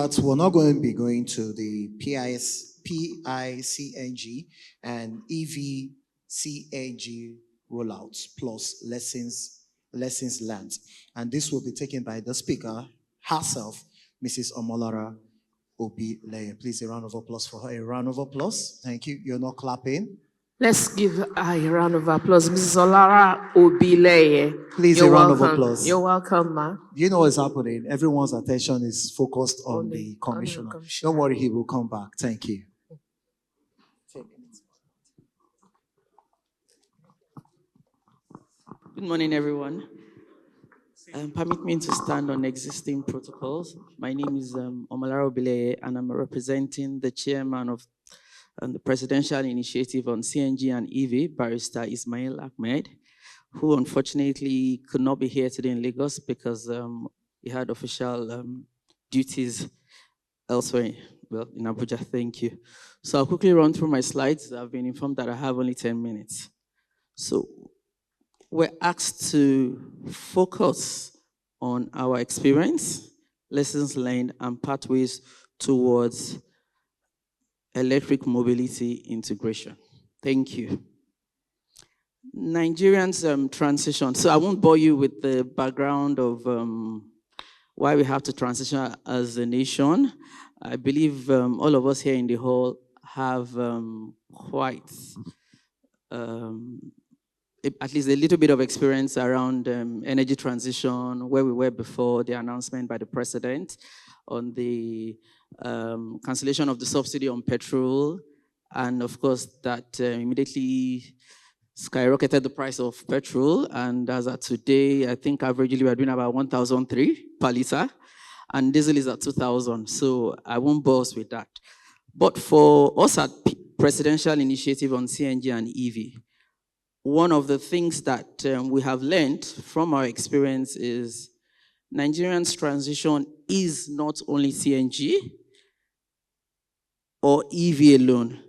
that we're not going to be going to the PICNG and EVCAG rollouts plus lessons learned. And this will be taken by the speaker herself, Mrs. Omolara Obileye. Please, a round of applause for her. A round of applause. Thank you. You're not clapping. Let's give a round of applause. Mrs. Omolara Obileye. Please, a round of applause. You're welcome, ma. You know what's happening? Everyone's attention is focused on the commissioner. Don't worry, he will come back. Thank you. Good morning, everyone. Permit me to stand on existing protocols. My name is Omolara Obileye, and I'm representing the chairman of the Presidential Initiative on CNG and EV, Barrister Ismail Ahmed, who unfortunately could not be here today in Lagos because he had official duties elsewhere, well, in Abuja. Thank you. So I'll quickly run through my slides. I've been informed that I have only 10 minutes. So we're asked to focus on our experience, lessons learned, and pathways towards electric mobility integration. Thank you. Nigerians' transition. So I won't bore you with the background of why we have to transition as a nation. I believe all of us here in the hall have quite at least a little bit of experience around energy transition, where we were before the announcement by the president on the cancellation of the subsidy on petrol, and of course that immediately skyrocketed the price of petrol. And as of today, I think averagely we're doing about 1,003 per liter, and diesel is at 2,000. So I won't bore us with that. But for us at Presidential Initiative on CNG and EV, one of the things that we have learned from our experience is Nigerians' transition is not only CNG or EV alone.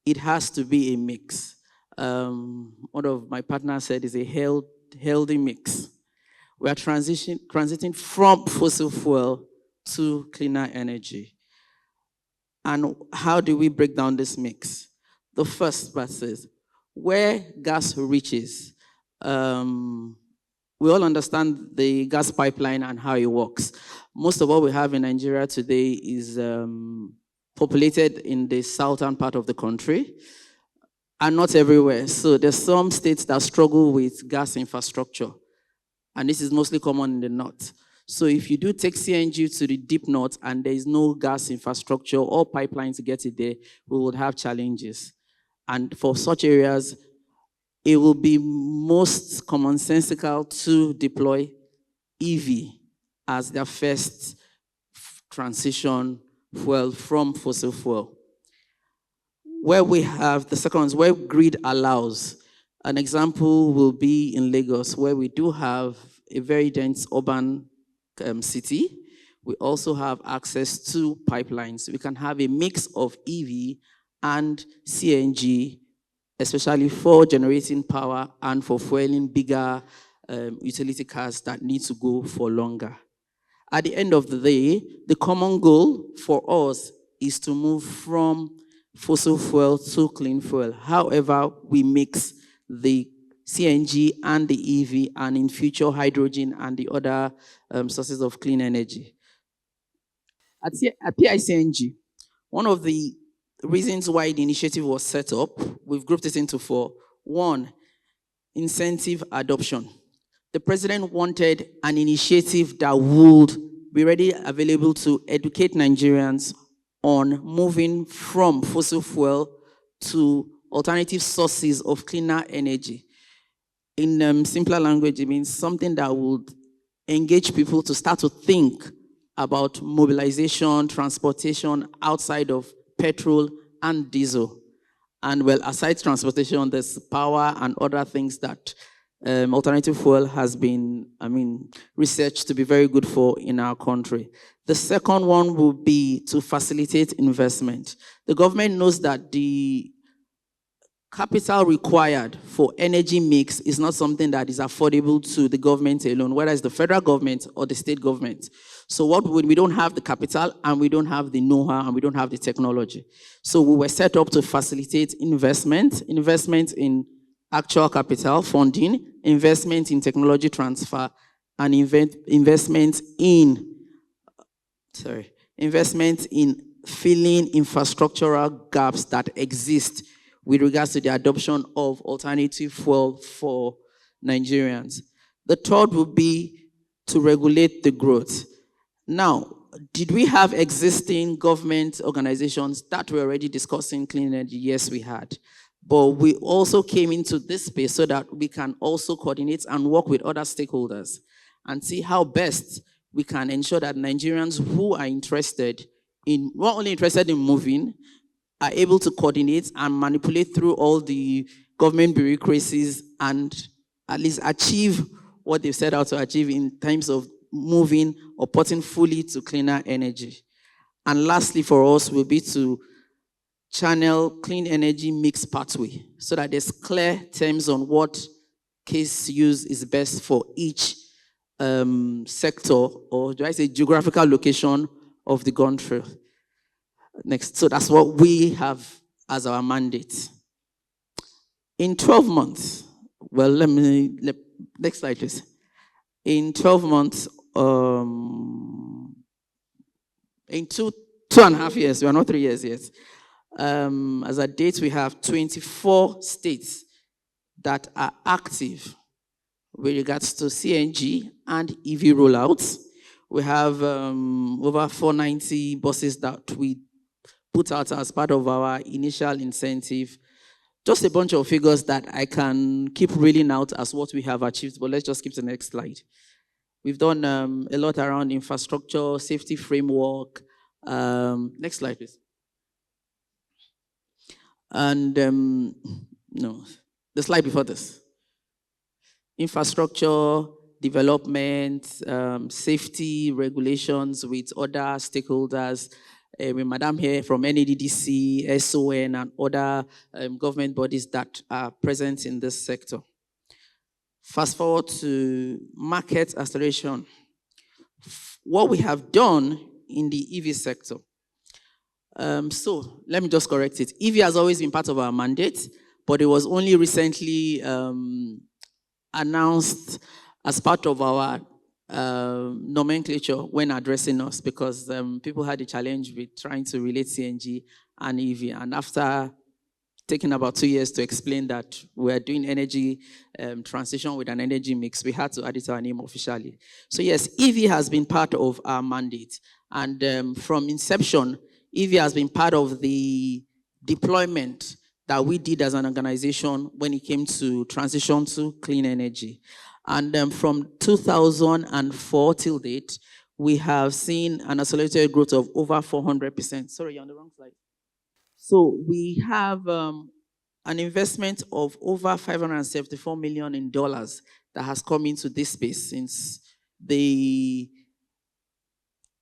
It has to be a mix. One of my partners said it's a healthy mix. We are transiting from fossil fuel to cleaner energy. And how do we break down this mix? The first part says, where gas reaches, we all understand the gas pipeline and how it works. Most of what we have in Nigeria today is populated in the southern part of the country, and not everywhere. So there's some states that struggle with gas infrastructure, and this is mostly common in the north. So if you do take CNG to the deep north and there is no gas infrastructure or pipeline to get it there, we would have challenges. And for such areas, it will be most commonsensical to deploy EV as their first transition fuel from fossil fuel. Where we have the second ones, where grid allows. An example will be in Lagos, where we do have a very dense urban city. We also have access to pipelines. We can have a mix of EV and CNG, especially for generating power and for fueling bigger utility cars that need to go for longer. At the end of the day, the common goal for us is to move from fossil fuel to clean fuel. However, we mix the CNG and the EV, and in future hydrogen and the other sources of clean energy. At PICNG, one of the reasons why the initiative was set up, we've grouped it into 4. 1, incentive adoption. The president wanted an initiative that would be ready, available to educate Nigerians on moving from fossil fuel to alternative sources of cleaner energy. In simpler language, it means something that would engage people to start to think about mobilization, transportation outside of petrol and diesel. And well, aside transportation, there's power and other things that alternative fuel has been, researched to be very good for in our country. The second one will be to facilitate investment. The government knows that the capital required for energy mix is not something that is affordable to the government alone, whether it's the federal government or the state government. So we don't have the capital, and we don't have the know-how, and we don't have the technology. So we were set up to facilitate investment in actual capital funding, investment in technology transfer, and investment in filling infrastructural gaps that exist with regards to the adoption of alternative fuel for Nigerians. The third would be to regulate the growth. Now, did we have existing government organizations that were already discussing clean energy? Yes, we had. But we also came into this space so that we can also coordinate and work with other stakeholders and see how best we can ensure that Nigerians who are interested in, not only interested in moving, are able to coordinate and manipulate through all the government bureaucracies and at least achieve what they've set out to achieve in terms of moving or putting fully to cleaner energy. And lastly for us will be to channel clean energy mix pathway so that there's clear terms on what case use is best for each sector, or do I say geographical location of the country. Next. So that's what we have as our mandate. In 12 months, well, next slide, please. In 12 months, in two and a half years, we are not 3 years yet. As at date, we have 24 states that are active with regards to CNG and EV rollouts. We have over 490 buses that we put out as part of our initial incentive. Just a bunch of figures that I can keep reeling out as what we have achieved, but let's just skip to the next slide. We've done a lot around infrastructure, safety framework. Next slide, please. And no, the slide before this. Infrastructure, development, safety regulations with other stakeholders. With Madam here from NADDC, SON, and other government bodies that are present in this sector. Fast forward to market acceleration. What we have done in the EV sector. So let me just correct it. EV has always been part of our mandate, but it was only recently announced as part of our nomenclature when addressing us, because people had a challenge with trying to relate CNG and EV. And after taking about 2 years to explain that we're doing energy transition with an energy mix, we had to add it to our name officially. So yes, EV has been part of our mandate. And from inception, EV has been part of the deployment that we did as an organization when it came to transition to clean energy. And from 2004 till date, we have seen an accelerated growth of over 400%. Sorry, you're on the wrong slide. So we have an investment of over $574 million that has come into this space since the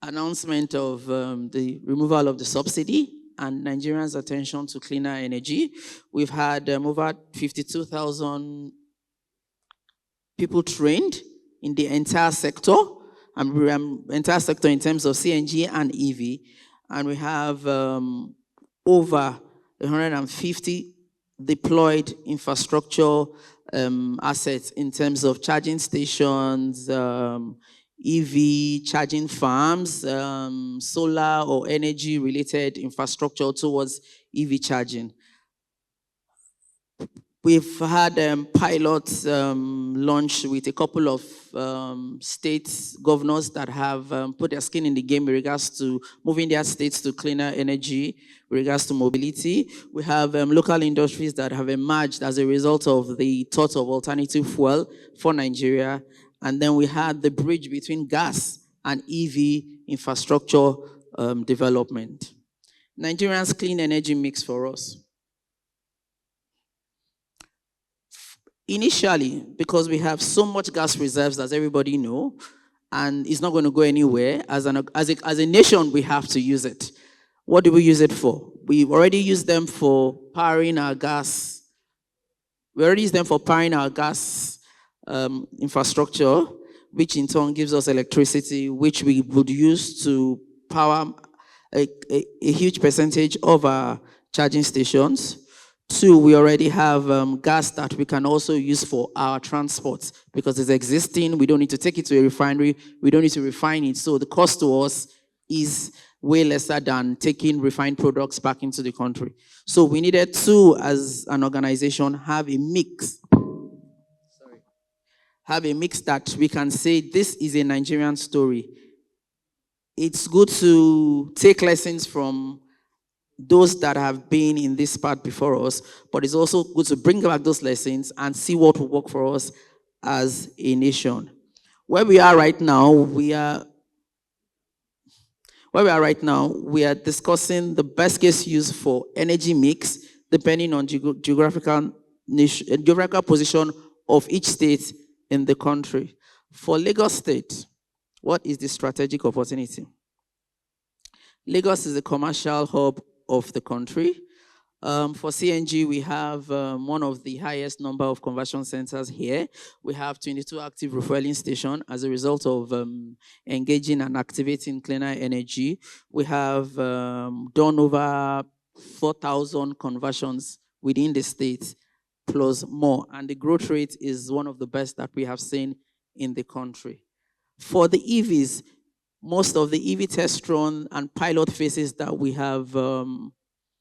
announcement of the removal of the subsidy and Nigerians' attention to cleaner energy. We've had over 52,000 people trained in the entire sector, and entire sector in terms of CNG and EV. And we have over 150 deployed infrastructure assets in terms of charging stations, EV charging farms, solar or energy-related infrastructure towards EV charging. We've had pilots launched with a couple of state governors that have put their skin in the game with regards to moving their states to cleaner energy, with regards to mobility. We have local industries that have emerged as a result of the thought of alternative fuel for Nigeria. And then we had the bridge between gas and EV infrastructure development. Nigeria's clean energy mix for us. Initially, because we have so much gas reserves, as everybody know, and it's not going to go anywhere, as a nation, we have to use it. What do we use it for? We've already used them for powering our gas. We already use them for powering our gas infrastructure. which in turn gives us electricity, which we would use to power a huge percentage of our charging stations. Two, we already have gas that we can also use for our transport because it's existing. We don't need to take it to a refinery. We don't need to refine it. So the cost to us is way lesser than taking refined products back into the country. So we needed to, as an organization, have a mix. Have a mix that we can say this is a Nigerian story. It's good to take lessons from those that have been in this part before us, but it's also good to bring back those lessons and see what will work for us as a nation. Where we are right now, we are discussing the best case use for energy mix depending on geographical position of each state in the country. For Lagos State, what is the strategic opportunity? Lagos is a commercial hub of the country. For CNG, we have one of the highest number of conversion centers here. We have 22 active refueling stations as a result of engaging and activating cleaner energy. We have done over 4,000 conversions within the state, plus more. And the growth rate is one of the best that we have seen in the country. For the EVs, most of the EV test run and pilot phases that we have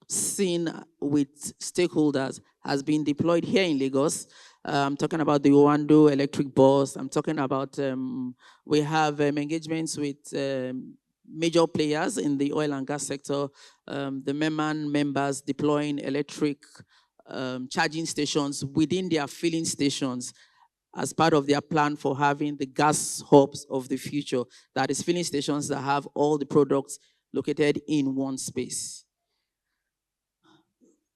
seen with stakeholders has been deployed here in Lagos. I'm talking about the Owando electric bus. I'm talking about, we have engagements with major players in the oil and gas sector, the MEMAN members deploying electric charging stations within their filling stations as part of their plan for having the gas hubs of the future. That is filling stations that have all the products located in one space.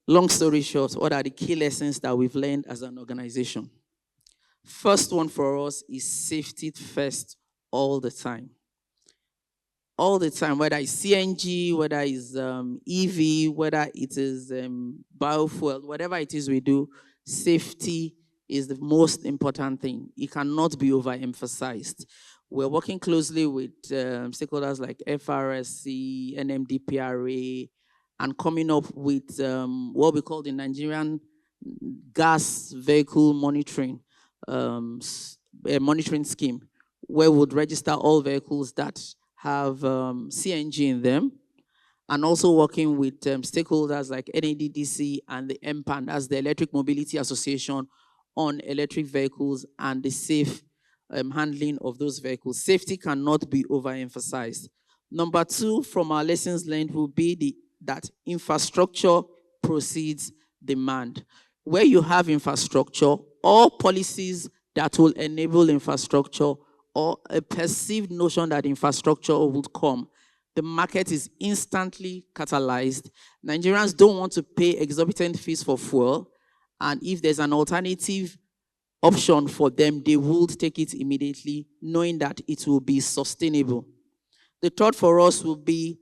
Long story short, what are the key lessons that we've learned as an organization? First one for us is safety first all the time. All the time, whether it's CNG, whether it's EV, whether it is biofuel, whatever it is we do, safety is the most important thing. It cannot be overemphasized. We're working closely with stakeholders like FRSC, NMDPRA, and coming up with what we call the Nigerian gas vehicle monitoring monitoring scheme, where we would register all vehicles that have CNG in them, and also working with stakeholders like NADDC and the MPAN as the Electric Mobility Association on electric vehicles and the safe handling of those vehicles. Safety cannot be overemphasized. Number two, from our lessons learned, will be that infrastructure precedes demand. Where you have infrastructure, all policies that will enable infrastructure or a perceived notion that infrastructure would come, the market is instantly catalyzed. Nigerians don't want to pay exorbitant fees for fuel, and if there's an alternative option for them, they would take it immediately, knowing that it will be sustainable. The third for us will be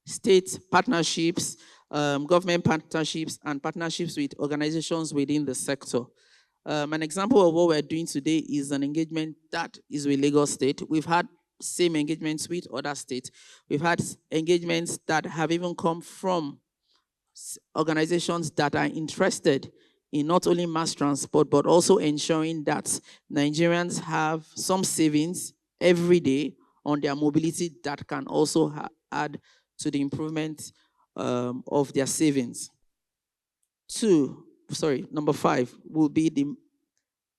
state partnerships, government partnerships, and partnerships with organizations within the sector. An example of what we're doing today is an engagement that is with Lagos State. We've had same engagements with other states. We've had engagements that have even come from organizations that are interested in not only mass transport, but also ensuring that Nigerians have some savings every day on their mobility that can also add to the improvement of their savings. Number 5 will be the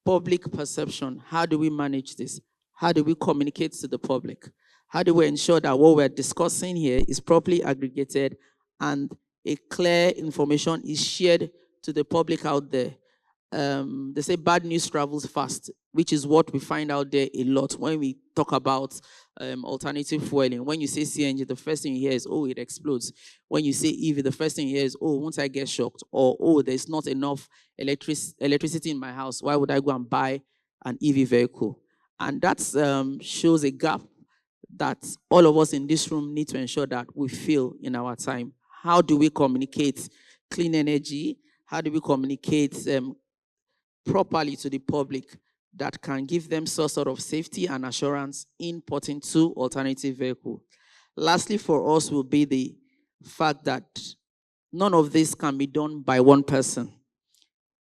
public perception. How do we manage this? How do we communicate to the public? How do we ensure that what we're discussing here is properly aggregated and a clear information is shared to the public out there? They say bad news travels fast, which is what we find out there a lot when we talk about alternative fueling. When you say CNG, the first thing you hear is, oh, it explodes. When you say EV, the first thing you hear is, oh, won't I get shocked? Or, oh, there's not enough electricity in my house. Why would I go and buy an EV vehicle? And that shows a gap that all of us in this room need to ensure that we fill in our time. How do we communicate clean energy? How do we communicate properly to the public that can give them some sort of safety and assurance in porting to alternative vehicle. Lastly, for us will be the fact that none of this can be done by one person.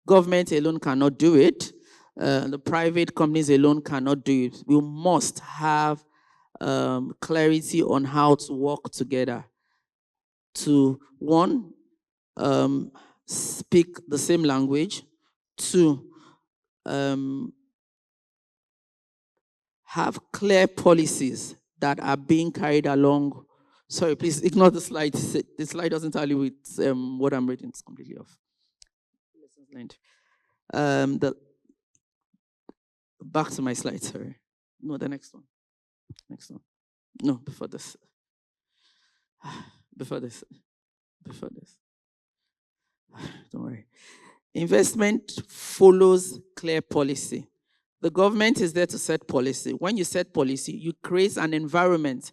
Government alone cannot do it. The private companies alone cannot do it. We must have clarity on how to work together to, one, speak the same language, two, have clear policies that are being carried along. Sorry, please ignore the slide. The slide doesn't tally with what I'm reading. It's completely off. Lessons learned. Back to my slide, sorry. No, the next one. Next one. No, before this. Before this. Before this. Don't worry. Investment follows clear policy. The government is there to set policy. When you set policy, you create an environment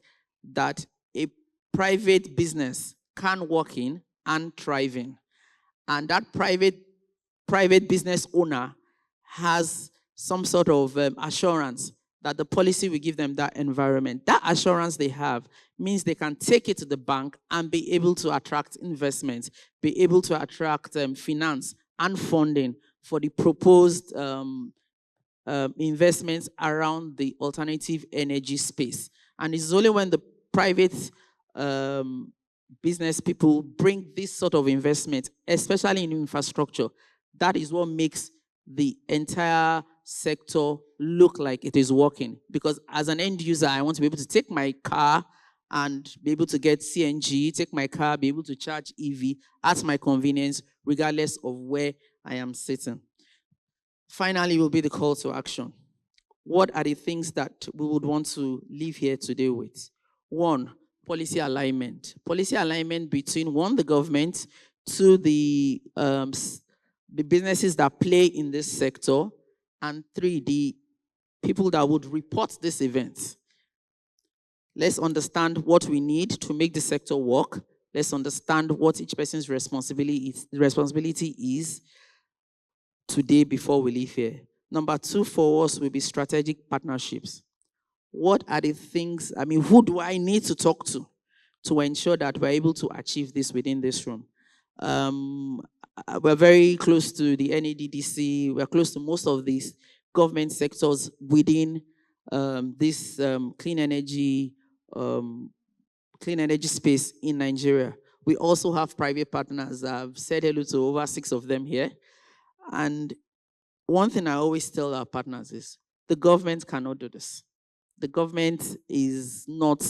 that a private business can work in and thrive in. And that private business owner has some sort of assurance that the policy will give them that environment. That assurance they have means they can take it to the bank and be able to attract investments, be able to attract finance and funding for the proposed investments around the alternative energy space. And it's only when the private business people bring this sort of investment, especially in infrastructure, that is what makes the entire sector look like it is working. Because as an end user, I want to be able to take my car and be able to get CNG, take my car, be able to charge EV at my convenience, regardless of where I am sitting. Finally, will be the call to action. What are the things that we would want to leave here today with? One, policy alignment. Policy alignment between, one, the government, two, the businesses that play in this sector, and three, the people that would report this event. Let's understand what we need to make the sector work. Let's understand what each person's responsibility is today before we leave here. Number two for us will be strategic partnerships. What are the things, who do I need to talk to ensure that we're able to achieve this within this room? We're very close to the NEDDC. We're close to most of these government sectors within this clean energy space in Nigeria. We also have private partners. I've said hello to over 6 of them here. And one thing I always tell our partners is the government cannot do this. The government is not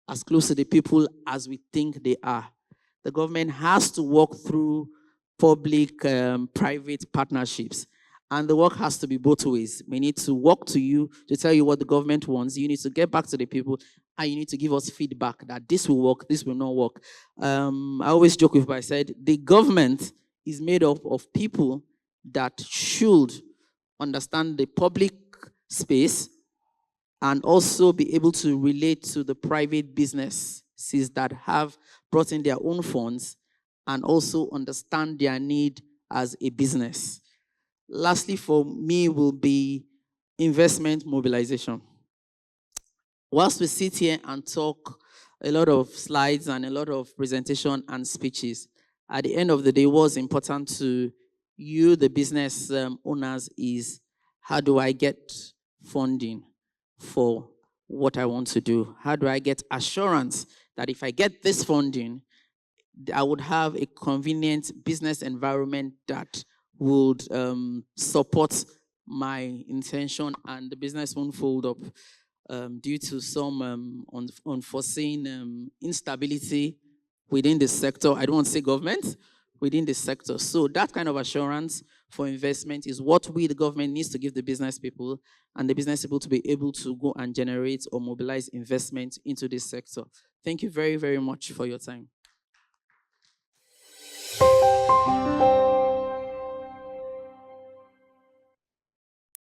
as close to the people as we think they are. The government has to work through public-private partnerships. And the work has to be both ways. We need to work to you to tell you what the government wants. You need to get back to the people, and you need to give us feedback that this will work, this will not work. I always joke with people. I said, the government is made up of people that should understand the public space and also be able to relate to the private businesses that have brought in their own funds and also understand their need as a business. Lastly, for me, will be investment mobilization. Whilst we sit here and talk a lot of slides and a lot of presentation and speeches, at the end of the day, what's important to you, the business owners, is how do I get funding for what I want to do? How do I get assurance that if I get this funding, I would have a convenient business environment that would support my intention and the business won't fold up due to some unforeseen instability within the sector. I don't want to say government, within the sector. So that kind of assurance for investment is what we, the government, needs to give the business people, and the business people to be able to go and generate or mobilize investment into this sector. Thank you very, very much for your time.